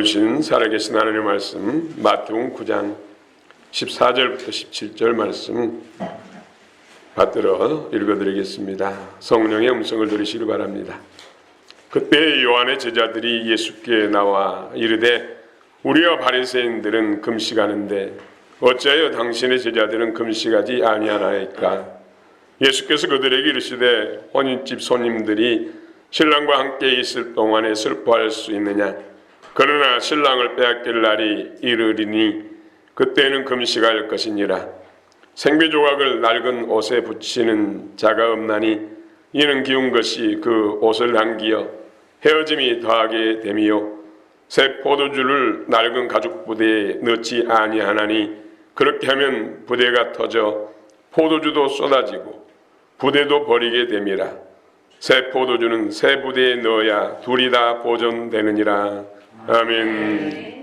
오늘 주신 살아계신 하나님의 말씀 마태복음 9장 14절부터 17절 말씀 받들어 읽어드리겠습니다. 성령의 음성을 들으시기 바랍니다. 그때 요한의 제자들이 예수께 나와 이르되 우리와 바리새인들은 금식하는데 어찌하여 당신의 제자들은 금식하지 아니하나이까? 예수께서 그들에게 이르시되 혼인집 손님들이 신랑과 함께 있을 동안에 슬퍼할 수 있느냐? 그러나 신랑을 빼앗길 날이 이르리니 그때는 금식할 것이니라. 생비조각을 낡은 옷에 붙이는 자가 없나니 이는 기운 것이 그 옷을 남기어 헤어짐이 더하게 됨이요 새 포도주를 낡은 가죽 부대에 넣지 아니하나니 그렇게 하면 부대가 터져 포도주도 쏟아지고 부대도 버리게 됨이라. 새 포도주는 새 부대에 넣어야 둘이 다 보존되느니라. 아멘.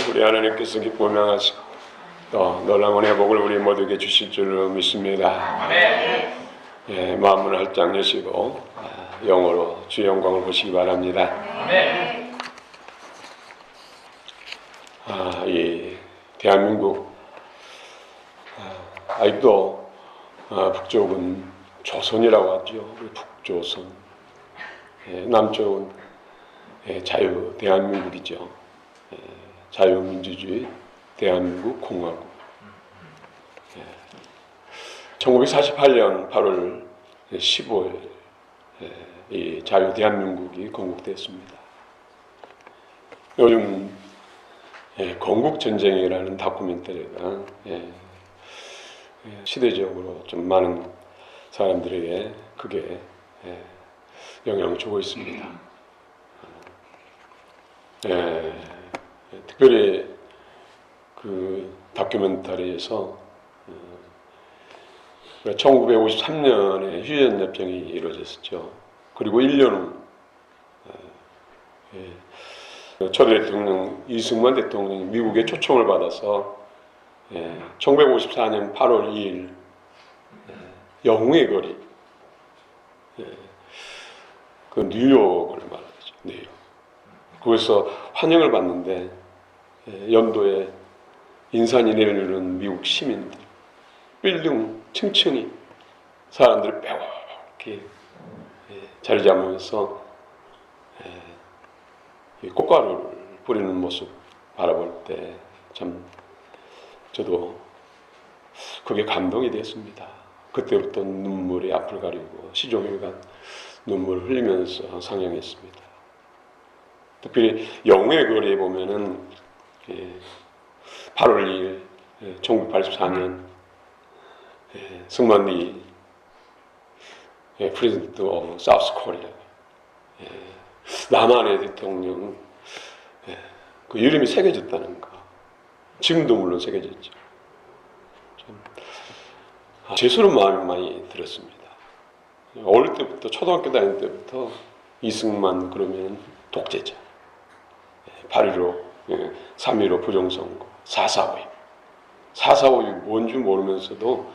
우리 하나님께서 기뻐 명하시고 또 놀라운 회복을 우리 모두에게 주실 줄로 믿습니다. 예, 마음을 활짝 여시고 영어로 주의 영광을 보시기 바랍니다. 이 대한민국 아직도 북쪽은 조선이라고 하죠. 북조선, 남쪽은 자유 대한민국이죠. 자유민주주의 대한민국 공화국. 1948년 8월 15일 이 자유 대한민국이 건국됐습니다. 요즘 건국전쟁이라는 다큐멘터리가 시대적으로 좀 많은 사람들에게 크게 영향을 주고 있습니다. 특별히 그 다큐멘터리에서 1953년에 휴전협정이 이루어졌었죠. 그리고 1년 후 초 대통령 이승만 대통령이 미국의 초청을 받아서 1954년 8월 2일 영웅의 거리, 그 뉴욕을 말하죠. 뉴욕. 거기서 환영을 받는데 연도에 인산이 내리는 미국 시민들, 빌딩 층층이 사람들이 빼곡히 자리 잡으면서 꽃가루를 뿌리는 모습 바라볼 때 참 저도 그게 감동이 됐습니다. 그때부터 눈물이 앞을 가리고 시종일관 눈물을 흘리면서 상영했습니다. 특별히 영웅의 거리에 보면은 8월 2일 1984년 승만리 프레지던트 오브 사우스 코리아 남한의 대통령 그 이름이 새겨졌다는 거. 지금도 물론 새겨졌죠. 죄스러운 마음이 많이 들었습니다. 어릴 때부터 초등학교 다닐 때부터 이승만 그러면 독재자, 8.15, 3.15 부정선거, 4.4 5.26 뭔지 모르면서도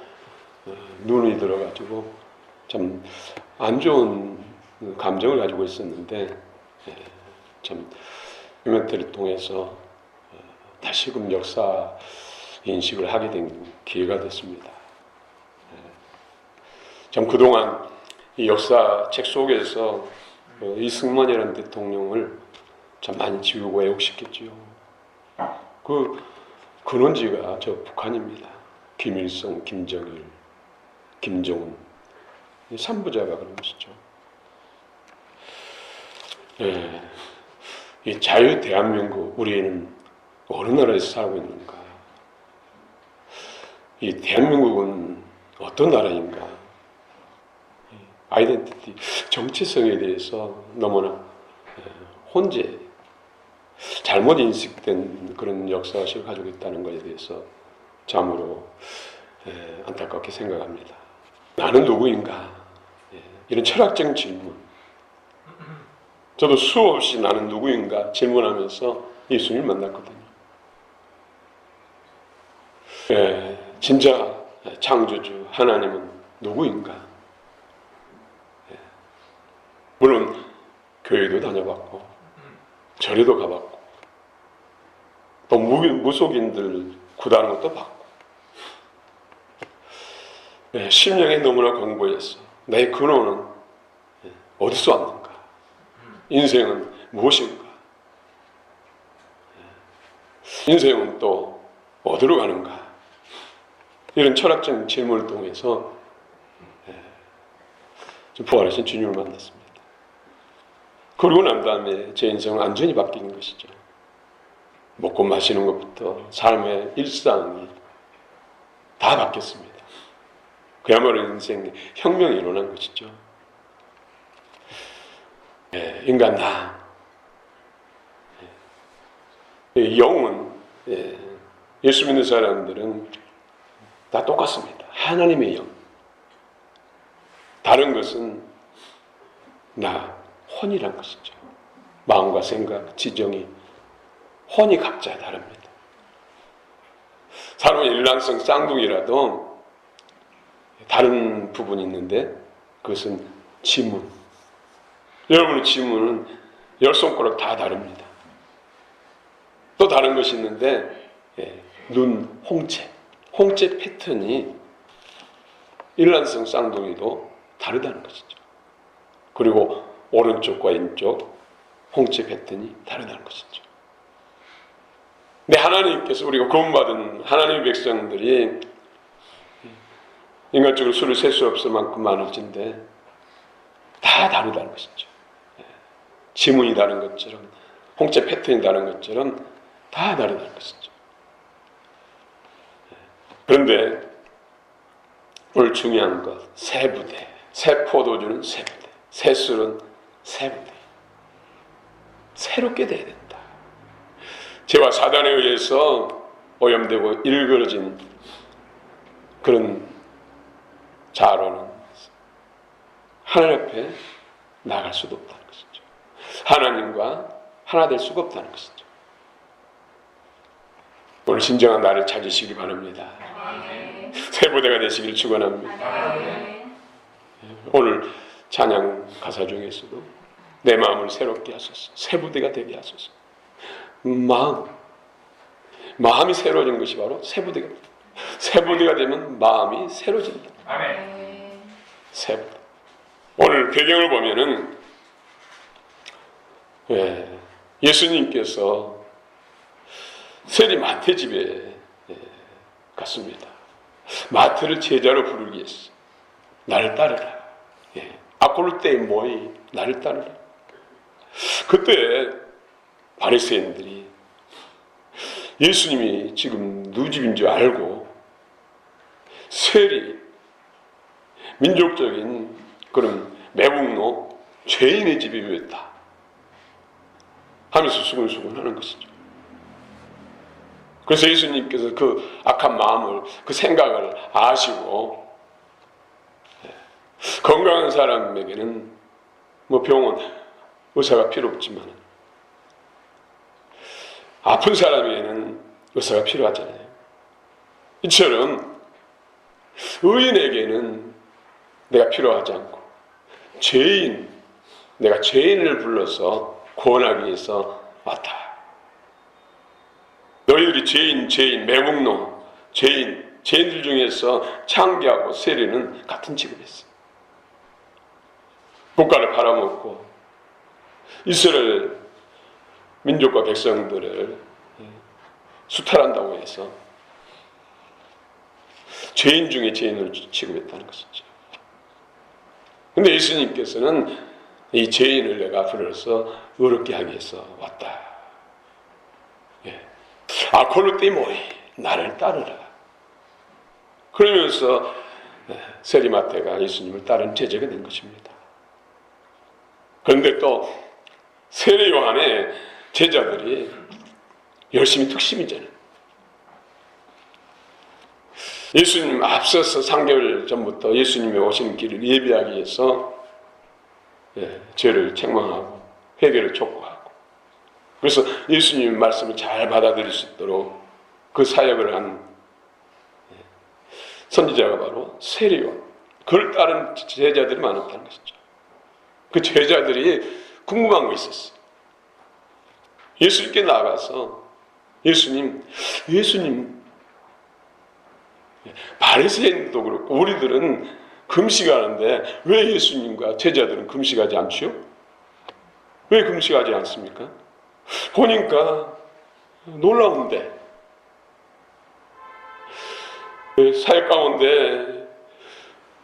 눈이 들어가지고 참 안 좋은 감정을 가지고 있었는데 참 휴멘터리를 통해서 다시금 역사 인식을 하게 된 기회가 됐습니다. 참 그동안 이 역사책 속에서 이승만이라는 대통령을 참 많이 지우고 애혹시켰지요. 그 근원지가 저 북한입니다. 김일성, 김정일, 김정은 이 3부자가 그런 것이죠. 이 자유 대한민국 우리는 어느 나라에서 살고 있는가? 이 대한민국은 어떤 나라인가? 아이덴티티, 정체성에 대해서 너무나 혼재, 잘못 인식된 그런 역사식을 가지고 있다는 것에 대해서 참으로 안타깝게 생각합니다. 나는 누구인가? 이런 철학적 질문. 저도 수없이 나는 누구인가 질문하면서 예수님을 만났거든요. 진짜 창조주 하나님은 누구인가? 물론 교회도 다녀봤고 절에도 가봤고 또 무속인들 구다는 것도 봤고 심령에 너무나 공부했어. 내 근원은 어디서 왔는가? 인생은 무엇인가? 인생은 또 어디로 가는가? 이런 철학적 질문을 통해서 부활하신 주님을 만났습니다. 그러고 난 다음에 제 인생은 완전히 바뀐 것이죠. 먹고 마시는 것부터 삶의 일상이 다 바뀌었습니다. 그야말로 인생의 혁명이 일어난 것이죠. 인간 나. 영은 예수 믿는 사람들은 다 똑같습니다. 하나님의 영. 다른 것은 나, 혼이란 것이죠. 마음과 생각, 지정이 혼이 각자 다릅니다. 사람은 일란성 쌍둥이라도 다른 부분이 있는데 그것은 지문. 여러분의 지문은 10손가락 다 다릅니다. 또 다른 것이 있는데 눈, 홍채 패턴이 일란성 쌍둥이도 다르다는 것이죠. 그리고 오른쪽과 왼쪽 홍채 패턴이 다르다는 것이죠. 근데 하나님께서 우리가 구원받은 하나님의 백성들이 인간적으로 수를 셀 수 없을 만큼 많을진데 다 다르다는 것이죠. 지문이 다른 것처럼 홍채 패턴이 다른 것처럼 다 다르다는 것이죠. 그런데 오늘 중요한 것, 세부대, 새 포도주는 세부대, 새 술은 세부대. 새롭게 돼야 된다. 죄와 사단에 의해서 오염되고 일그러진 그런 자로는 하나님 앞에 나갈 수도 없다는 것이죠. 하나님과 하나 될 수가 없다는 것이죠. 오늘 진정한 나를 찾으시기 바랍니다. 세부대가 되시길 축원합니다. 오늘 찬양 가사 중에서도 내 마음을 새롭게 하소서, 세부대가 되게 하소서. 마음이 새로워지는 것이 바로 세부대가 되면 마음이 새로워진다. 아멘. 세부대. 오늘 배경을 보면은 예수님께서 세리 마태 집에 갔습니다. 마태를 제자로 부르기 위해서 나를 따르라. 아콜루테이 모이 나를 따르라. 그때 바리새인들이 예수님이 지금 누구 집인 줄 알고 세리 민족적인 그런 매국노 죄인의 집이 왜다 하면서 수근수근 하는 것이죠. 그래서 예수님께서 그 악한 마음을, 그 생각을 아시고 건강한 사람에게는 뭐 병원 의사가 필요 없지만 아픈 사람에게는 의사가 필요하잖아요. 이처럼 의인에게는 내가 필요하지 않고 내가 죄인을 불러서 구원하기 위해서 왔다. 너희들이 죄인, 매국노, 죄인들 중에서 창기하고 세리는 같은 직업이었어. 국가를 팔아먹고 이스라엘 민족과 백성들을 수탈한다고 해서 죄인 중에 죄인을 취급했다는 것이죠. 근데 예수님께서는 이 죄인을 내가 불러서 의롭게 하기 위해서 왔다. 아콜루테이 모이 나를 따르라. 그러면서 세리마태가 예수님을 따른 제자가 된 것입니다. 그런데 또 세례 요한의 제자들이 열심히 특심이잖아요. 예수님 앞서서 3개월 전부터 예수님이 오시는 길을 예비하기 위해서 죄를 책망하고 회개를 촉구하고 그래서 예수님의 말씀을 잘 받아들일 수 있도록 그 사역을 한 선지자가 바로 세례 요한. 그걸 따른 제자들이 많았다는 것이죠. 그 제자들이 궁금한 거 있었어요. 예수님께 나가서 예수님 바리새인도 그렇고 우리들은 금식하는데 왜 예수님과 제자들은 금식하지 않지요? 왜 금식하지 않습니까? 보니까 놀라운데 사역 가운데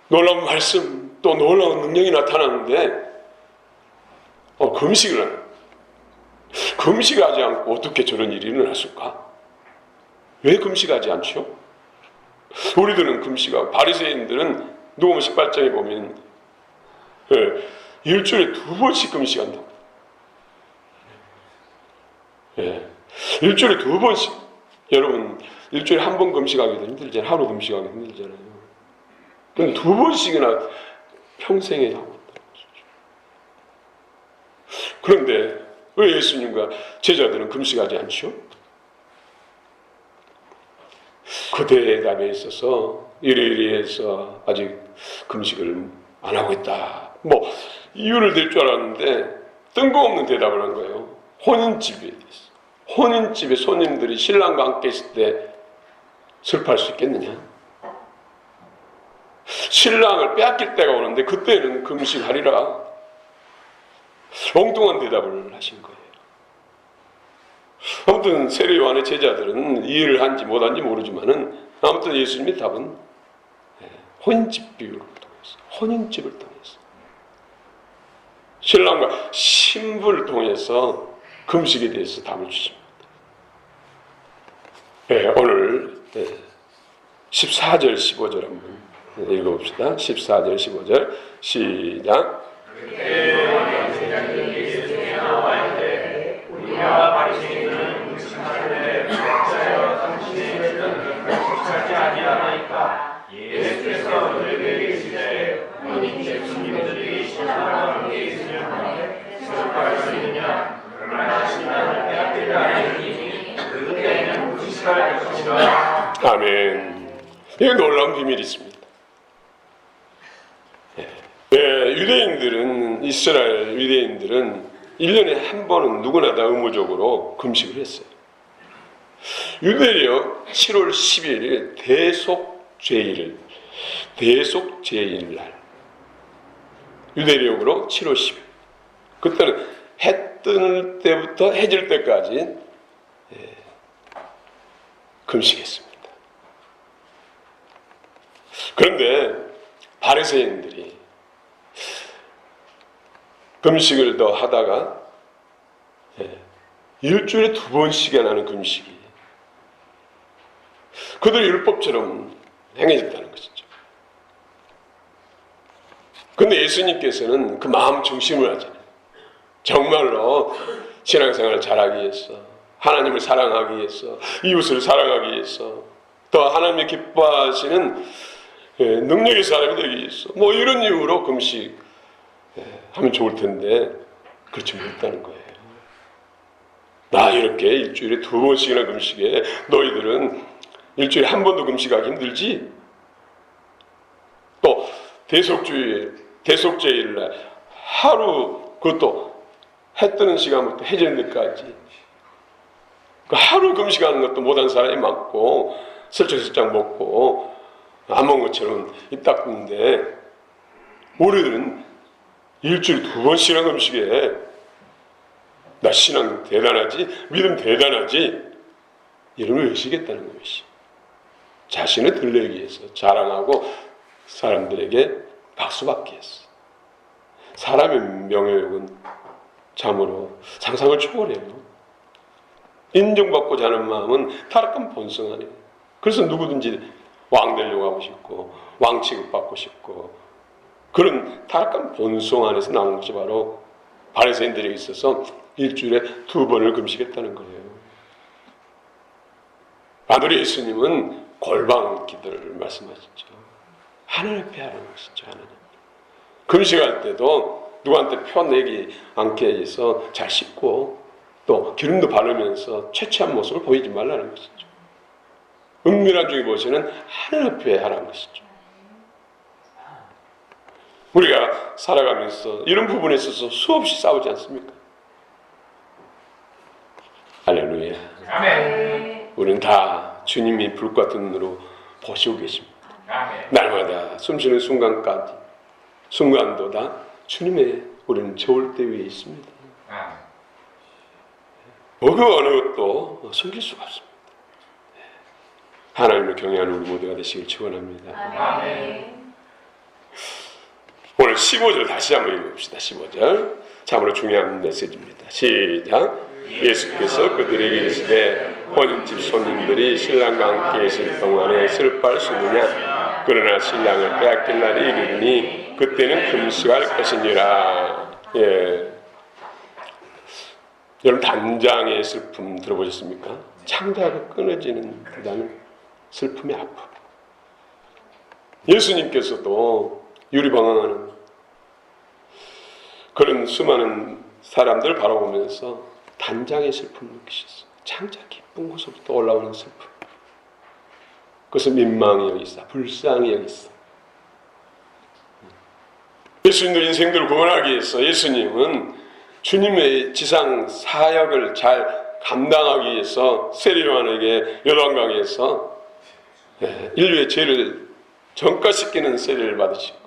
놀라운 말씀 또 놀라운 능력이 나타나는데 금식하지 않고 어떻게 저런 일이 일어났을까? 왜 금식하지 않죠? 우리들은 금식하고 바리새인들은 누가복음 18장에 보면 일주일에 2번씩 금식한다고. 일주일에 2번씩. 여러분 일주일에 한 번 금식하기도 힘들잖아요. 하루 금식하기 힘들잖아요. 그럼 2번씩이나 평생에 하고 있다는 것이죠. 그런데 왜 예수님과 제자들은 금식하지 않죠? 그 대답에 있어서 이래서 아직 금식을 안 하고 있다. 뭐 이유를 댈 줄 알았는데 뜬금없는 대답을 한 거예요. 혼인집에 손님들이 신랑과 함께 있을 때 슬퍼할 수 있겠느냐? 신랑을 빼앗길 때가 오는데 그때는 금식하리라. 엉뚱한 대답을 하신 거예요. 아무튼 세례 요한의 제자들은 이해를 한지 못한지 모르지만은 아무튼 예수님의 답은 혼인집 비유를 통해서, 혼인집을 통해서 신랑과 신부를 통해서 금식에 대해서 답을 주십니다. 오늘 14절 15절 한번 읽어봅시다. 14절 15절 시작. 우리가 바리새인은 금식하되 각자여 당신의 죄는 금식하지 아니하나이까. 예수께서 그들에게 이르시되 혼인집 손님들이 신랑과 함께 있으면 슬퍼할 수 있느냐. 그러나 아멘. 이게 놀라운 비밀이 있습니다. 유대인들은, 이스라엘 유대인들은 1년에 한 번은 누구나 다 의무적으로 금식을 했어요. 유대력 7월 12일이 대속죄일 날. 유대력으로 7월 10일. 그때는 해 뜨는 때부터 해질 때까지 금식했습니다. 그런데 바리새인들이 금식을 더 하다가 일주일에 2번씩이나 하는 금식이 그들의 율법처럼 행해졌다는 것이죠. 그런데 예수님께서는 그 마음 중심을 하잖아요. 정말로 신앙생활을 잘하기 위해서, 하나님을 사랑하기 위해서, 이웃을 사랑하기 위해서, 더 하나님이 기뻐하시는 능력의 사람이 되기 위해서 뭐 이런 이유로 금식 하면 좋을 텐데 그렇지 못했다는 거예요. 나 이렇게 일주일에 2번씩이나 금식해. 너희들은 일주일에 한 번도 금식하기 힘들지? 또 대속죄일날 하루, 그것도 해 뜨는 시간부터 해지는 데까지 그 하루 금식하는 것도 못한 사람이 많고 슬쩍슬쩍 먹고 안 먹은 것처럼 입 닦는데 우리들은 일주일에 2번씩이나 금식해. 나 신앙 대단하지? 믿음 대단하지? 이름을 외치겠다는 것이 자신을 들리기 위해서 자랑하고 사람들에게 박수받기 위해서. 사람의 명예욕은 참으로 상상을 초월해요. 인정받고자 하는 마음은 타락한 본성 아니에요. 그래서 누구든지 왕 되려고 하고 싶고 왕 취급받고 싶고 그런 타락한 본성 안에서 나온 것이 바로 바리새인들에게 있어서 일주일에 2번을 금식했다는 거예요. 아들의 예수님은 골방 기도를 말씀하셨죠. 하늘 앞에 하라는 것이죠. 하나님. 금식할 때도 누구한테 펴내기 않게 해서 잘 씻고 또 기름도 바르면서 최취한 모습을 보이지 말라는 것이죠. 은밀한 중에 보시는 하늘 앞에 하라는 것이죠. 우리가 살아가면서 이런 부분에 있어서 수없이 싸우지 않습니까? 할렐루야. 아멘. 우리는 다 주님이 불 같은 눈으로 보시고 계십니다. 아멘. 날마다 숨쉬는 순간도 다 주님의 우리는 저울대 위에 있습니다. 아멘. 그 어느 것도 숨길 수가 없습니다. 하나님을 경외하는 우리 모두가 되시길 축원합니다. 아멘. 오늘 15절 다시 한번 읽어봅시다. 15절 참으로 중요한 메시지입니다. 시작. 예수께서 그들에게 이르시되 혼인집 손님들이 신랑과 함께 있을 동안에 슬퍼할 수 있느냐? 그러나 신랑을 빼앗길 날이 이르니 그때는 금식할 것이니라. 여러분 단장의 슬픔 들어보셨습니까? 창자가 끊어지는 듯한 슬픔의 아픔. 예수님께서도 유리방황하는 그런 수많은 사람들을 바라보면서 단장의 슬픔을 느끼셨어요. 창자 깊은 곳으로부터 올라오는 슬픔. 그것을 민망히 여기서 불쌍히 여기서 예수님의 인생들을 구원하기 위해서 예수님은 주님의 지상 사역을 잘 감당하기 위해서 세례요한에게 요단강에서 인류의 죄를 전가시키는 세례를 받으시고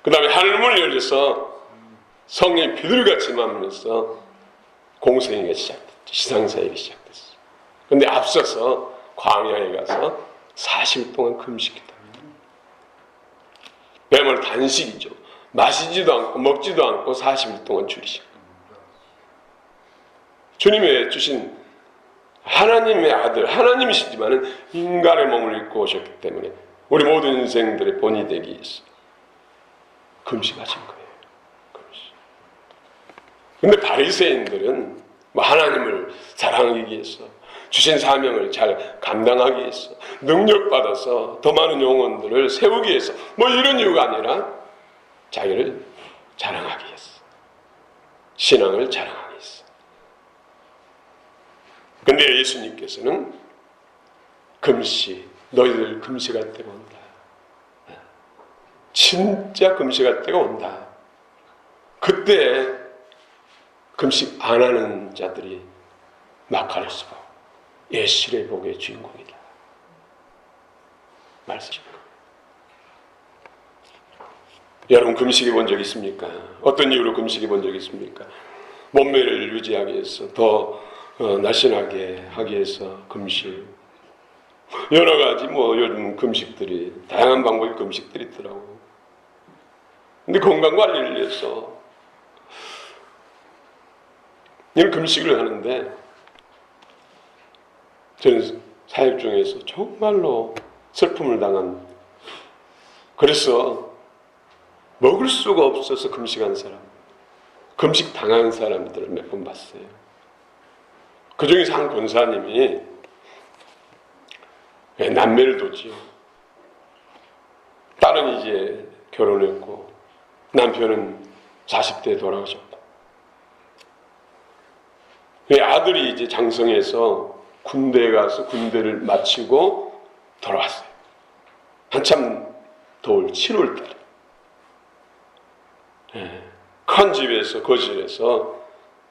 그 다음에 하늘문을 열려서 성령이 비둘기같이 임하면서 공생애가 시작됐죠. 지상사역이 시작됐어요. 그런데 앞서서 광야에 가서 40일 동안 금식했다. 그야말로 단식이죠. 마시지도 않고 먹지도 않고 40일 동안 줄이시고 주님의 주신 하나님의 아들, 하나님이시지만은 인간의 몸을 입고 오셨기 때문에 우리 모든 인생들의 본이 되기 위해서 금식하신 거예요. 그런데 바리새인들은 하나님을 사랑하기 위해서 주신 사명을 잘 감당하기 위해서 능력받아서 더 많은 영혼들을 세우기 위해서 뭐 이런 이유가 아니라 자기를 자랑하기 위해서 신앙을 자랑하기 위해서. 근데 예수님께서는 금식, 너희들 금식할 때가 온다. 진짜 금식할 때가 온다. 그때 금식 안 하는 자들이 마카레스고 예실의 복의 주인공이다. 말씀입니다. 여러분 금식해 본 적 있습니까? 어떤 이유로 금식해 본 적 있습니까? 몸매를 유지하기 위해서, 더 날씬하게 하기 위해서 금식. 여러 가지 요즘 금식들이, 다양한 방법의 금식들이 있더라고요. 근데 건강관리를 위해서 이런 금식을 하는데, 저는 사역 중에서 정말로 슬픔을 당한, 그래서 먹을 수가 없어서 금식한 사람, 금식 당한 사람들을 몇 번 봤어요. 그 중에서 한 권사님이 남매를 뒀지요. 딸은 이제 결혼했고 남편은 40대에 돌아가셨고, 아들이 이제 장성해서 군대에 가서 군대를 마치고 돌아왔어요. 한참 더울 7월달에 큰 집에서, 거실에서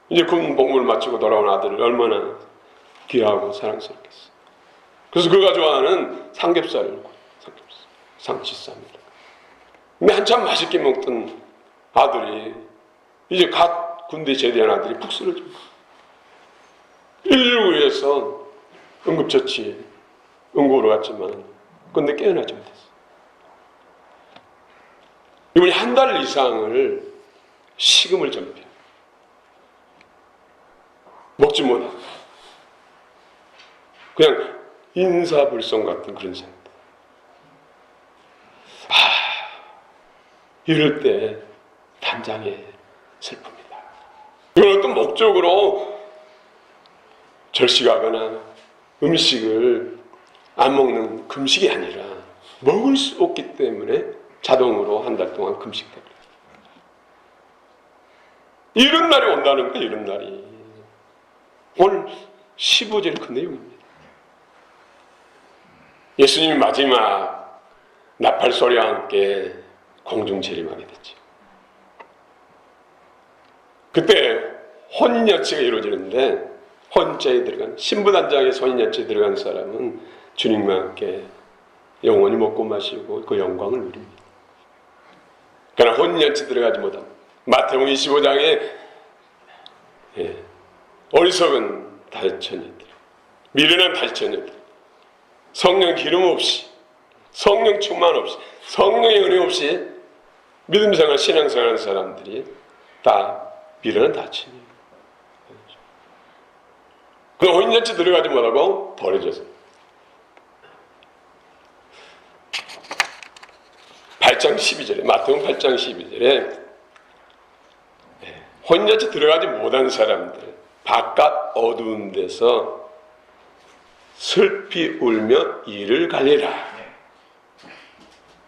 이제 군 복무를 마치고 돌아온 아들을 얼마나 귀하고 사랑스럽겠어. 그래서 그가 좋아하는 삼겹살을 먹고, 상치쌈입니다. 근데 한참 맛있게 먹던 아들이, 이제 갓 군대 제대한 아들이 푹 쓰러진 거야. 119에서 응급처치 응급으로 갔지만 근데 깨어나지 못했어. 이분이 한 달 이상을 식음을 전폐, 먹지 못하고 그냥 인사불성 같은 그런 상태. 이럴 때 단장의 슬픔이다. 이건 어떤 목적으로 절식하거나 음식을 안 먹는 금식이 아니라 먹을 수 없기 때문에 자동으로 한 달 동안 금식됩니다. 이런 날이 온다는 거예요. 이런 날이. 오늘 15절 그 내용입니다. 예수님이 마지막 나팔 소리와 함께 공중 재림하게 됐죠. 그때 혼인잔치가 이루어지는데, 혼자에 들어간, 신부단장에서 혼인잔치에 들어간 사람은 주님과 함께 영원히 먹고 마시고 그 영광을 누립니다. 그러나 혼인잔치 들어가지 못한 마태복음 25장에 어리석은 달처녀들, 미련한 달처녀들, 성령 기름 없이, 성령 충만 없이, 성령의 은혜 없이 믿음생활, 신앙생활하는 사람들이 다 미련한 달처녀예요. 그 혼인잔치 들어가지 못하고 버려졌어요. 8장 12절에, 마태복음 8장 12절에 혼인잔치 들어가지 못한 사람들, 바깥 어두운 데서 슬피 울며 이를 갈리라.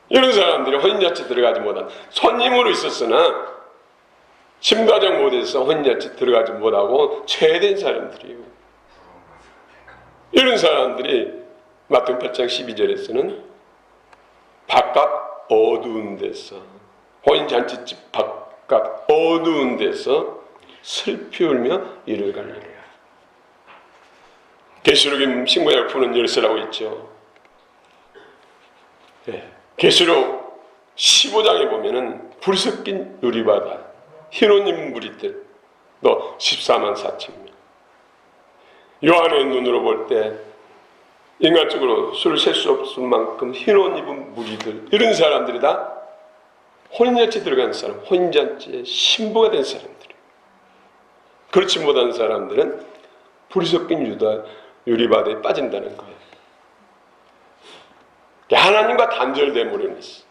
이런 사람들이 혼인잔치 들어가지 못한, 손님으로 있었으나 침가정 못해서 혼인잔치 들어가지 못하고 체된 사람들이에요. 이런 사람들이 마태복음 8장 12절에서는 바깥 어두운 데서, 혼인잔치집 바깥 어두운 데서 슬피 울며 이를 갈리라. 계시록에 신구약을 푸는 열쇠라고 있죠. 계시록 15장에 보면은 불 섞인 유리바다, 흰옷 입은 무리들, 너 14만 4천명. 요한의 눈으로 볼 때 인간적으로 수를 셀 수 없을 만큼 흰옷 입은 무리들, 이런 사람들이 다 혼인잔치에 들어간 사람, 혼인잔치의 신부가 된 사람들. 그렇지 못한 사람들은 불이 섞인 유리바다에 빠진다는 거예요. 하나님과 단절됨으로 인해서.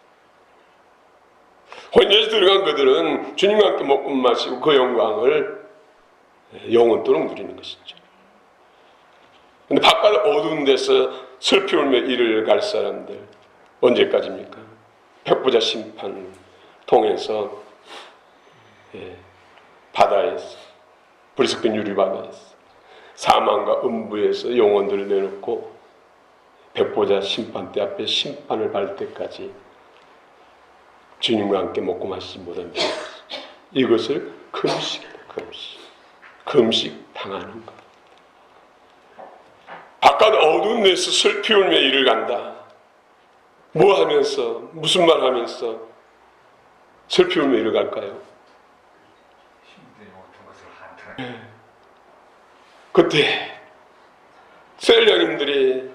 혼인잔치에 들어간 그들은 주님과 함께 먹고 마시고 그 영광을 영원토록 누리는 것이죠. 근데 바깥 어두운 데서 슬피 울며 이를 갈 사람들, 언제까지입니까? 백부자 심판 통해서 바다에서, 불이 섞인 유리바다에서, 사망과 음부에서 영혼들을 내놓고 백보자 심판대 앞에 심판을 받을 때까지 주님과 함께 먹고 마시지 못한다. 이것을 금식이다. 금식 당하는 것. 바깥 어두운 데서 슬피 울며 일을 간다. 뭐 하면서, 무슨 말 하면서 슬피 울며 일을 갈까요? 그때 셀령님들이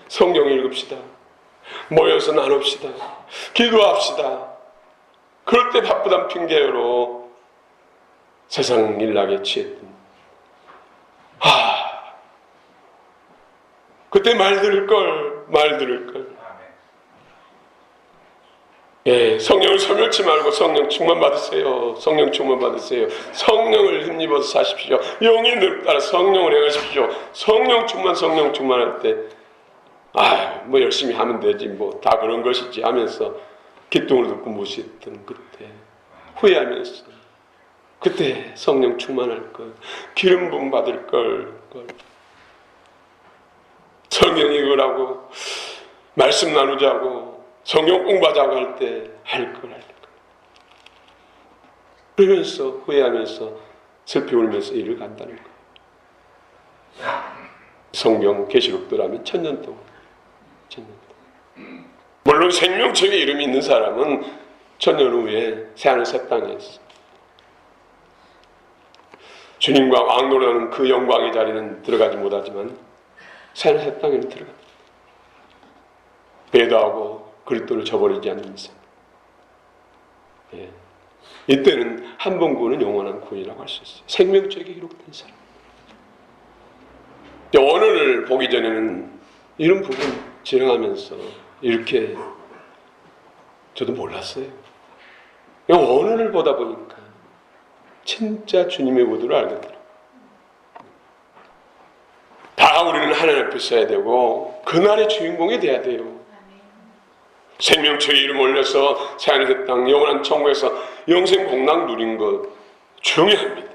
성경 읽읍시다. 모여서 나눕시다. 기도합시다. 그럴 때 바쁘단 핑계로 세상 일락에 취했던 그때 말 들을 걸. 예, 성령을 소멸치 말고 성령 충만 받으세요. 성령 충만 받으세요. 성령을 힘입어서 사십시오. 영이 늘 따라 성령을 행하십시오. 성령 충만할 때 뭐 열심히 하면 되지 뭐 다 그런 것이지 하면서 기둥을 듣고 무시했던 그때 후회하면서 그때 성령 충만할 걸, 기름 부음 받을 걸, 성령 읽으라고 말씀 나누자고 성경 공부하자고 할 때 할 걸. 그러면서 후회하면서 슬피 울면서 일을 간다는 거예요. 성경 계시록들 하면 1000년 동안. 물론 생명책에 이름이 있는 사람은 1000년 후에 새하늘 새 땅에 있어. 주님과 왕노라는 그 영광의 자리는 들어가지 못하지만 새하늘 새 땅에는 들어갑니다. 배도하고 그리스도를 저버리지 않는 인생. 예. 이때는 한 번 구원은 영원한 구원이라고 할 수 있어요. 생명책에 기록된 사람. 원언을 보기 전에는 이런 부분 진행하면서 이렇게 저도 몰랐어요. 원언을 보다 보니까 진짜 주님의 의도를 알겠더라고요. 다 우리는 하나님 앞에 서야 되고 그날의 주인공이 돼야 돼요. 생명책에 이름 올려서 새하늘 땅 영원한 천국에서 영생 복락 누린 것 중요합니다.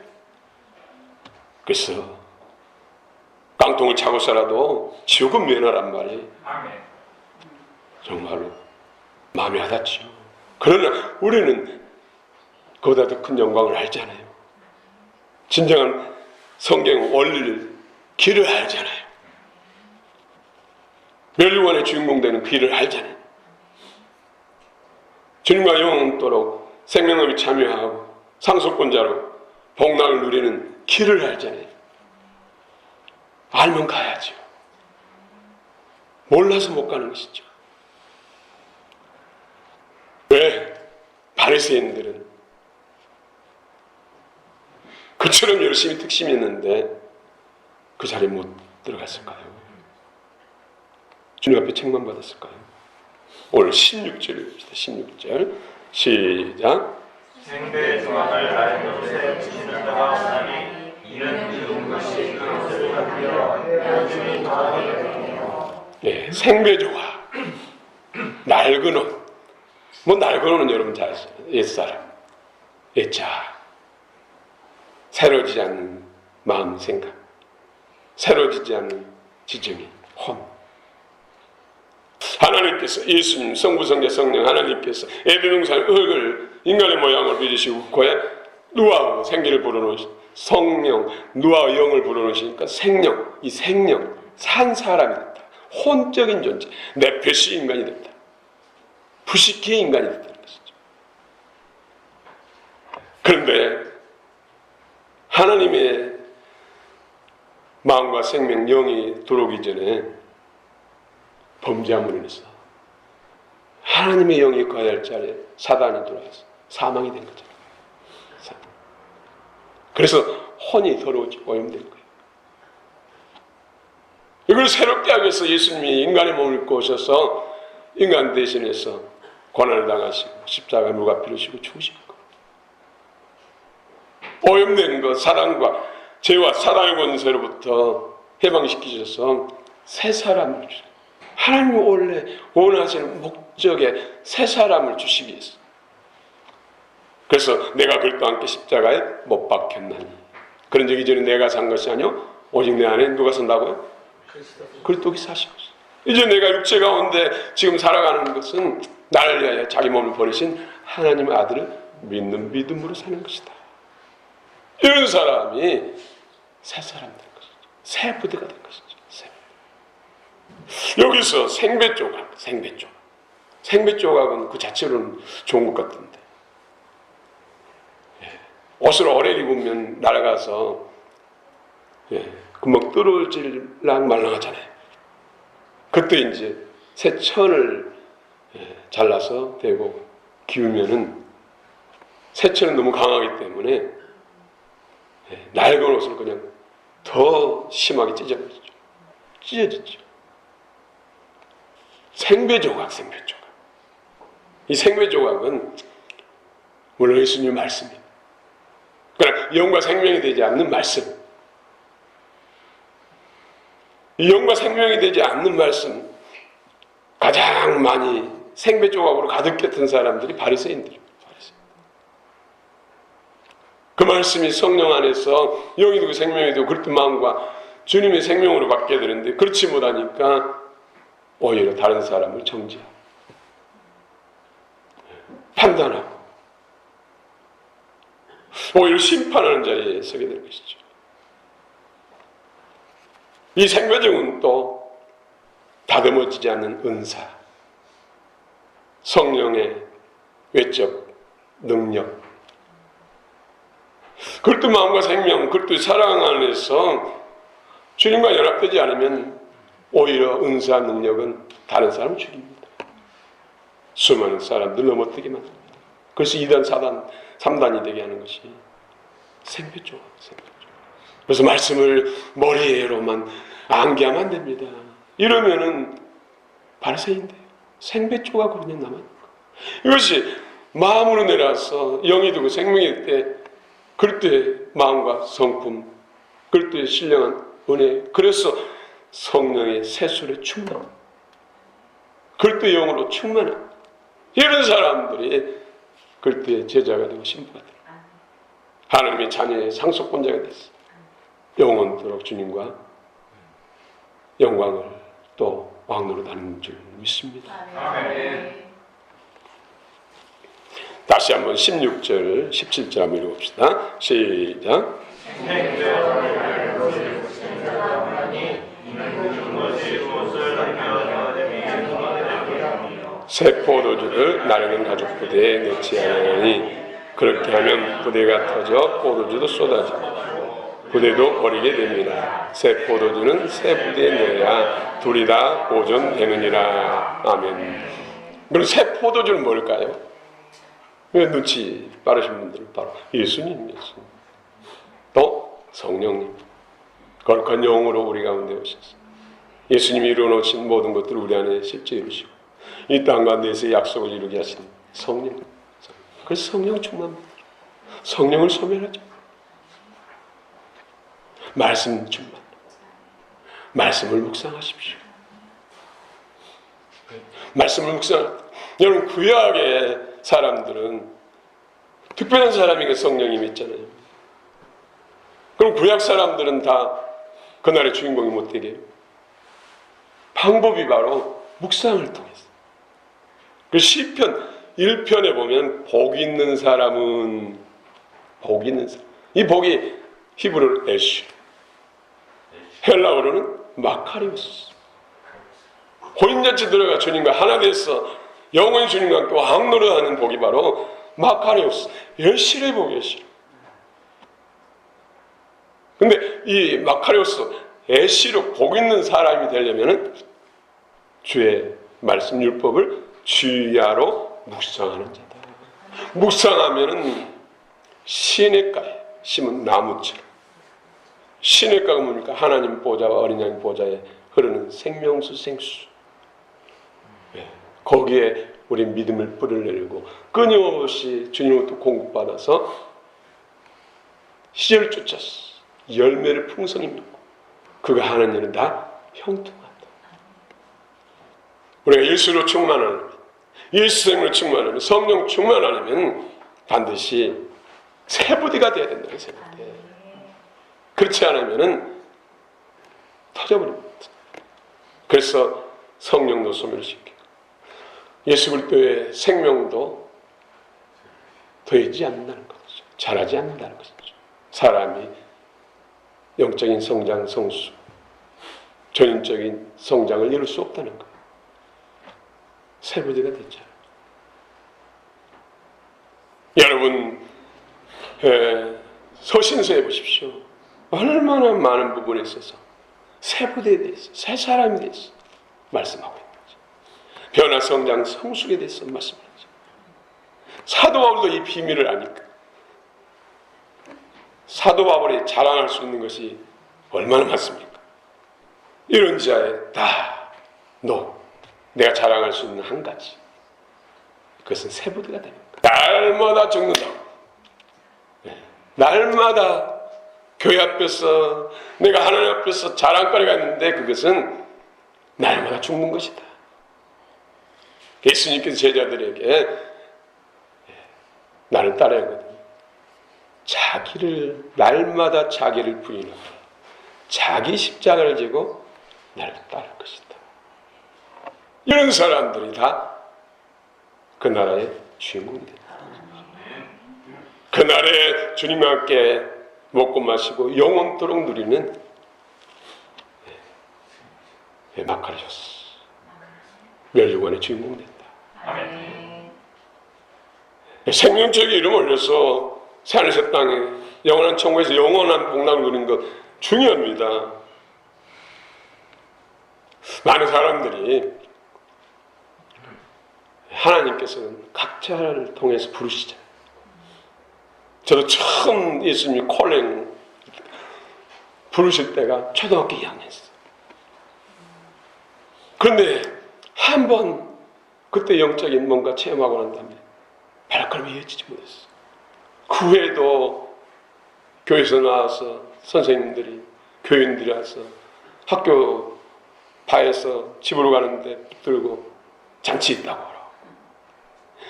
그래서 깡통을 차고 살아도 지옥은 면하란 말이에요. 정말로 마음이 와닿죠. 그러나 우리는 그보다 더 큰 영광을 알잖아요. 진정한 성경 원리를, 길을 알잖아요. 멸류관의 주인공 되는 길을 알잖아요. 주님과 영원토록 생명력에 참여하고 상속권자로 복락을 누리는 길을 알잖아요. 알면 가야죠. 몰라서 못 가는 것이죠. 왜 바리새인들은 그처럼 열심히 특심했는데 그 자리에 못 들어갔을까요? 주님 앞에 책만 받았을까요? 오늘 16절 봅시다. 16절 시작. 생배 조항을 다른 곳에 주시는 자가 없나니 이는 죽은 것이 그것을 받으려 여전히 더하게 되네요. 네, 생배조화 낡은 옷. 뭐 낡은 옷은 여러분 잘 아시죠? 옛사람, 옛자. 새로지지 않는 마음 생각, 새로지지 않는 지정이 혼. 하나님께서 예수님 성부성자 성령 하나님께서 에덴동산 흙을 인간의 모양을 빚으시고 그에 누아의 생기를 불어넣으신 성령 누아의 영을 불어넣으시니까 생령, 이 생령 산 사람이 됐다. 혼적인 존재, 네페시 인간이 됐다. 부식기의 인간이 됐다는 것이죠. 그런데 하나님의 마음과 생명 영이 들어오기 전에 범죄함으로 인해서 하나님의 영이 거할 자리에 사단이 들어와서 사망이 된 거잖아요. 그래서 혼이 더러워지고 오염된 거예요. 이걸 새롭게 하기 위해서 예수님이 인간의 몸을 입고 오셔서 인간 대신해서 고난을 당하시고 십자가 무가피를 지고 죽으신 거예요. 오염된 것, 사랑과 죄와 사랑의 권세로부터 해방시키셔서 새 사람을 주셨어요. 하나님이 원래 원하시는 목적에 새 사람을 주시기 위해서. 그래서 내가 그리스도와 함께 십자가에 못 박혔나니. 그런 적이 전에 내가 산 것이 아니요 오직 내 안에 누가 산다고요? 그리스도가 사시고 있어요. 이제 내가 육체 가운데 지금 살아가는 것은 나를 위하여 자기 몸을 버리신 하나님의 아들을 믿는 믿음으로 사는 것이다. 이런 사람이 새 사람 된 것이죠. 새 부대가 된 것이죠. 여기서 생배 조각, 생배 조각은 그 자체로는 좋은 것 같은데, 옷을 오래 입으면 날아가서 금방 떨어질랑 말랑하잖아요. 그때 이제 새 천을 잘라서 대고 기우면은 새 천은 너무 강하기 때문에 낡은 옷을 그냥 더 심하게 찢어지죠. 생배조각. 이 생배조각은 물론 예수님의 말씀입니다. 그러나 영과 생명이 되지 않는 말씀, 이 영과 생명이 되지 않는 말씀, 가장 많이 생배조각으로 가득했던 사람들이 바리새인들입니다. 그 말씀이 성령 안에서 영이 되고 생명이 되고 그릇된 마음과 주님의 생명으로 받게 되는데, 그렇지 못하니까 오히려 다른 사람을 정죄하고 판단하고 오히려 심판하는 자리에 서게 되는 것이죠. 이 생배정은 또 다듬어지지 않는 은사, 성령의 외적 능력, 그것도 마음과 생명, 그것도 사랑 안에서 주님과 연합되지 않으면 오히려 은사 능력은 다른 사람을 죽입니다. 수많은 사람들 넘어뜨게 만듭니다. 그래서 2단, 4단, 3단이 되게 하는 것이 생배조. 그래서 말씀을 머리에로만 암기하면 안 됩니다. 이러면은 바리새인데요. 생배조각으로 그냥 남아있는 거예요. 이것이 마음으로 내려와서 영이 되고 생명이 될 때, 그럴 때 마음과 성품, 그럴 때 신령한 은혜, 그래서 성령의 세술에 충만, 그럴 때 영으로 충만한 이런 사람들이 그럴 때 제자가 되고 신부가 되고 하나님의 자녀의 상속권자가 됐어. 영원토록 주님과 영광을 또 왕노릇하는 줄 믿습니다. 아멘. 다시 한번 16절, 17절 한번 읽어봅시다. 시작. 새 포도주를 나르는 가죽 부대에 넣지 아니하니 그렇게 하면 부대가 터져 포도주도 쏟아지고 부대도 버리게 됩니다. 새 포도주는 새 부대에 넣어야 둘이 다 보존되느니라. 아멘. 그럼 새 포도주는 뭘까요? 왜 눈치 빠르신 분들은 바로 예수님. 또 성령님, 거룩한 영으로 우리 가운데 오셔서 예수님이 이루어놓으신 모든 것들을 우리 안에 실제 이루시고 이 땅 가운데에서 약속을 이루게 하신 성령. 그래서 성령 충만합니다. 성령을 소멸하죠. 말씀 충만. 말씀을 묵상하십시오. 말씀을 묵상합니다. 여러분, 구약의 사람들은 특별한 사람이 성령이 있잖아요. 그럼 구약 사람들은 다 그날의 주인공이 못 되게 해요. 방법이 바로 묵상을 통해서. 그 시편 1편에 보면 복 있는 사람은 복 있는 사람. 이 복이 히브리어로 에쉬, 헬라어로는 마카리오스. 혼인잔치 들어가 주님과 하나 돼서 영원히 주님과 함께 왕노릇하는 복이 바로 마카리오스, 에쉬의 복이에요. 근데 이 마카리오스, 에쉬로 복 있는 사람이 되려면은 주의 말씀 율법을 주야로 묵상하는 자다. 묵상하면은 시냇가에 심은 나무처럼. 시냇가가 뭡니까? 하나님 보좌와 어린 양 보좌에 흐르는 생명수 생수. 거기에 우리 믿음을 뿌리를 내리고 끊임없이 주님으로부터 공급받아서 씨를 쫓아서 열매를 풍성히 맺고 그가 하는 일은 다 형통하다. 우리가 예수로 충만하면, 예수생으로 충만하면, 성령 충만하면 반드시 새 부대가 되어야 된다는 생각이에요. 그렇지 않으면 터져버립니다. 그래서 성령도 소멸시키고 예수 그리스도의 생명도 더해지지 않는다는 것이죠. 자라지 않는다는 것이죠. 사람이 영적인 성장, 성수, 전인적인 성장을 이룰 수 없다는 거예요. 세부대가 됐잖아요. 여러분 서신서에 보십시오. 얼마나 많은 부분에 있어서 세부대에 대해서 새 사람에 대해서 말씀하고 있는 거죠. 변화, 성장, 성숙에 대해서 말씀하죠. 사도 바울도 이 비밀을 아니까 사도 바울이 자랑할 수 있는 것이 얼마나 많습니까? 이런 자에 내가 자랑할 수 있는 한 가지, 그것은 세부대가 됩니다. 날마다 죽는다고. 날마다 교회 앞에서 내가 하나님 앞에서 자랑거리가 있는데 그것은 날마다 죽는 것이다. 예수님께서 제자들에게 나를 따라야거든요. 날마다 자기를 부인하고 자기 십자가를 지고 나를 따를 것이다. 이런 사람들이 다 그 나라의 주인공이 된다. 그 나라에 주님과 함께 먹고 마시고 영원토록 누리는 마카리오스, 멸류관의 주인공이 된다. 생명책에 이름 올려서 새하늘새 땅에 영원한 천국에서 영원한 복락을 누리는 것 중요합니다. 많은 사람들이 하나님께서는 각자를 통해서 부르시잖아요. 저도 처음 예수님이 콜링 부르실 때가 초등학교 2학년이었어요. 그런데 한 번 그때 영적인 뭔가 체험하고 난 다음에 발걸음이 이어지지 못했어요. 그 후에도 교회에서 나와서 선생님들이, 교인들이 와서 학교 바에서 집으로 가는데 붙들고 잔치 있다고 하라고.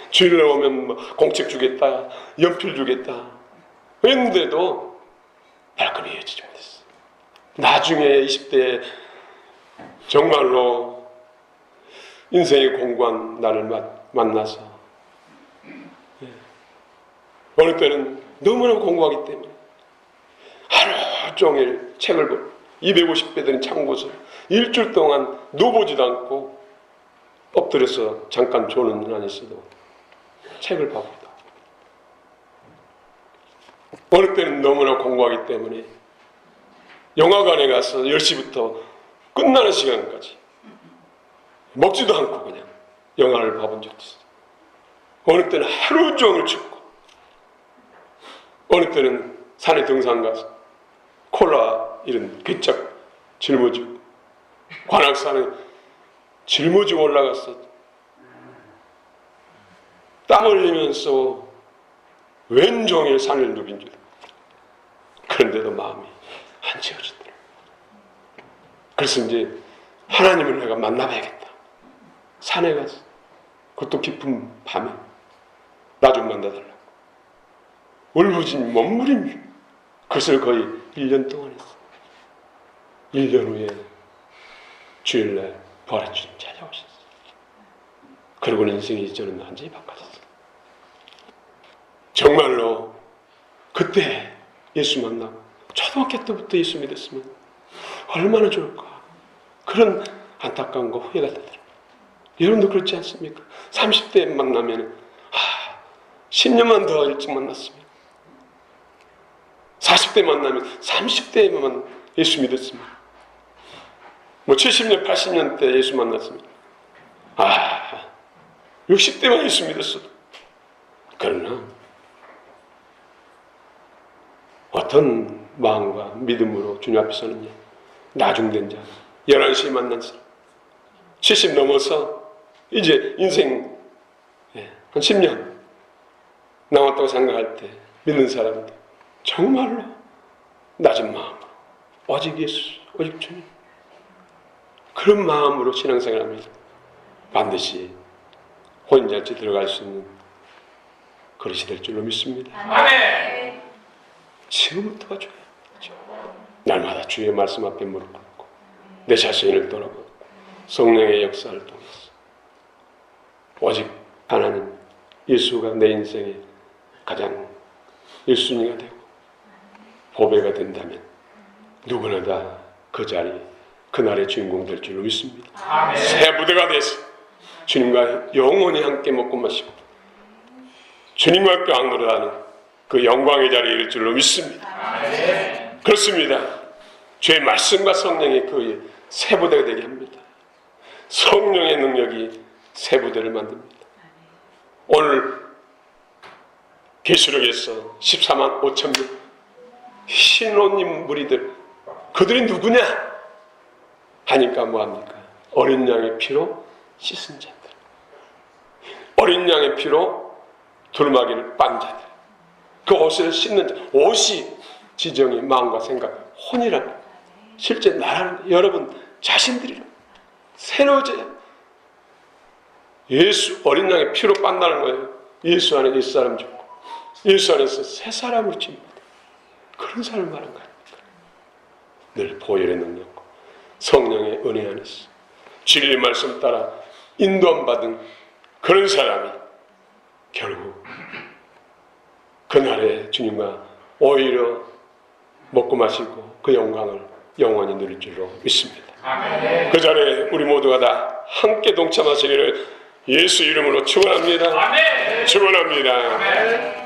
주일날 오면 뭐 공책 주겠다, 연필 주겠다 했는데도 발걸음이 이어지지 못했어요. 나중에 20대에 정말로 인생의 공고한 나를 만나서 어느 때는 너무나 공고하기 때문에 하루 종일 책을 보고 250배 되는 참고서 일주일 동안 누보지도 않고 엎드려서 잠깐 조는 안 있어도 책을 봐보다. 어느 때는 너무나 공부하기 때문에 영화관에 가서 10시부터 끝나는 시간까지 먹지도 않고 그냥 영화를 봐본 적도 있어요. 어느 때는 하루 종일 춥고, 어느 때는 산에 등산 가서 콜라 이런 괴짝 짊어지고, 관악산에 짊어지고 올라가서 땀 흘리면서 왼종일 산을 누빈 줄. 그런데도 마음이 안 채워지더라고요. 그래서 이제 하나님을 내가 만나봐야겠다. 산에 가서, 그것도 깊은 밤에 나 좀 만나달라고. 울부짖는 몸부림이 그것을 거의 1년 동안 했어요. 1년 후에 주일날 부활의 주님 찾아오셨어요. 그러고는 인생이 저는 완전히 바꿔졌어요. 정말로 그때 예수 만나고 초등학교 때부터 예수 믿었으면 얼마나 좋을까. 그런 안타까운 거 후회가 되더라고요. 여러분도 그렇지 않습니까? 30대 만나면 10년만 더 일찍 만났으면, 40대 만나면 30대에만 예수 믿었으면, 뭐 70년, 80년 때 예수 만났으면, 60대만 예수 믿었어도. 그러나 어떤 마음과 믿음으로 주님 앞에 서느냐. 나중된 자, 11시에 만난 사람, 70 넘어서 이제 인생 한 10년 남았다고 생각할 때 믿는 사람들, 정말로 낮은 마음으로 오직 예수, 오직 주님, 그런 마음으로 신앙생활하면 반드시 혼인잔치 들어갈 수 있는 그릇이 될 줄로 믿습니다. 아멘. 지금부터가 중요하죠. 날마다 주의 말씀 앞에 무릎 꿇고 내 자신을 돌아보고 성령의 역사를 통해서 오직 하나님 예수가 내 인생의 가장 1순위가 되고 보배가 된다면 누구나 다 그 자리 그날의 주인공 될 줄로 믿습니다. 새 부대가 돼서 주님과 영원히 함께 먹고 마시고 주님과 함께 왕노릇하는 그 영광의 자리에 이를 줄로 믿습니다. 그렇습니다. 주의 말씀과 성령이 그 새 부대가 되게 합니다. 성령의 능력이 새 부대를 만듭니다. 오늘 계시록에서 14만 5천 명 신혼님 무리들 그들이 누구냐 하니까 뭐합니까? 어린 양의 피로 씻은 자들, 어린 양의 피로 두루마기를 빤 자들, 그 옷을 씻는 자. 옷이 지정이 마음과 생각, 혼이란 실제 나라는 여러분 자신들이란 새로워져야 예수 어린 양의 피로 빤다는 거예요. 예수 안에 옛사람 죽고 예수 안에서 새 사람으로 지입니다. 그런 사람을 말한 거예요. 늘 보혈의 능력과 성령의 은혜 안에서 진리 말씀 따라 인도함 받은 그런 사람이 결국 그날의 주님과 오히려 먹고 마시고 그 영광을 영원히 누릴 줄로 믿습니다. 아멘. 그 자리에 우리 모두가 다 함께 동참하시기를 예수 이름으로 축원합니다. 축원합니다.